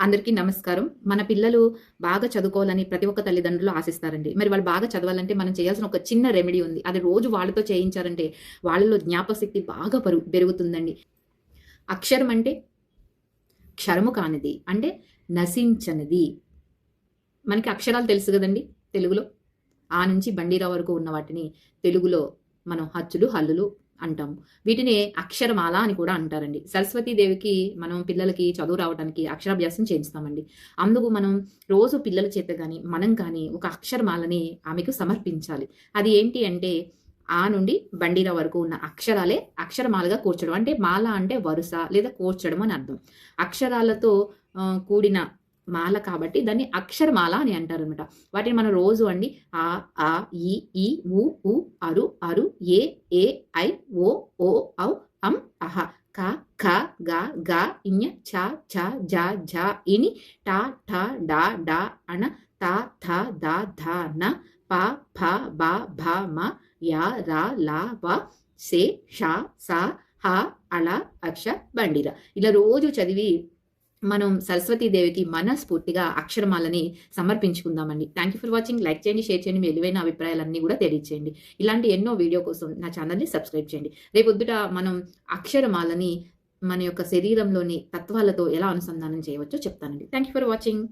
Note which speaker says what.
Speaker 1: అందరికీ నమస్కారం. మన పిల్లలు బాగా చదువుకోవాలని ప్రతి ఒక్క తల్లిదండ్రులు ఆశిస్తారండి. మరి వాళ్ళు బాగా చదవాలంటే మనం చేయాల్సిన ఒక చిన్న రెమెడీ ఉంది. అది రోజు వాళ్ళతో చేయించారంటే వాళ్ళలో జ్ఞాపకశక్తి బాగా పెరుగుతుందండి. అక్షరం అంటే క్షరము కానిది. అంటే నశించనిది. మనకి అక్షరాలు తెలుసు గదండీ తెలుగులో. ఆ నుంచి బండిరా వరకు ఉన్న వాటిని తెలుగులో మనం హచ్చులు, హల్లులు అంటాము. వీటిని అక్షరమాల అని కూడా అంటారండి. సరస్వతీదేవికి మనం పిల్లలకి చదువు రావడానికి అక్షరాభ్యాసం చేయిస్తామండి. అందుకు మనం రోజు పిల్లల చేత గాని, మనం కానీ ఒక అక్షరమాలని ఆమెకు సమర్పించాలి. అది ఏంటి అంటే ఆ నుండి బండిరా వరకు ఉన్న అక్షరాలే అక్షరమాలగా కూర్చడం. అంటే మాల అంటే వరుస లేదా కూర్చడం అని అర్థం. అక్షరాలతో కూడిన మాల కాబట్టి దాన్ని అక్షరమాల అని అంటారనమాట. వాటిని మనం రోజు అండి ఆ, ఆ, ఈ, ఉ, అరు, ఏ, ఐ, ఓ, ఔ, అం, అహ, క, ఖ, గ, ఇఞ, చ, జ, ఇని, ట, ఠ, డ, అణ, త, థ, ద, ధ, న, ప, ఫ, బ, భ, మ, య, ర, ల, వ, సే, ష, స, హ, అళ, అక్ష, బండిర. ఇలా రోజు చదివి మనం సరస్వతీదేవికి మనస్ఫూర్తిగా అక్షరమాలని సమర్పించుకుందామండి. Thank you for watching. Like చేయండి, షేర్ చేయండి, మీ విలువైన అభిప్రాయాలన్నీ కూడా తెలియచేయండి. ఇలాంటి ఎన్నో వీడియో కోసం నా ఛానల్ని సబ్స్క్రైబ్ చేయండి. రేపొద్దుట మనం అక్షరమాలని మన యొక్క శరీరంలోని తత్వాలతో ఎలా అనుసంధానం చేయవచ్చో చెప్తానండి. Thank you for watching.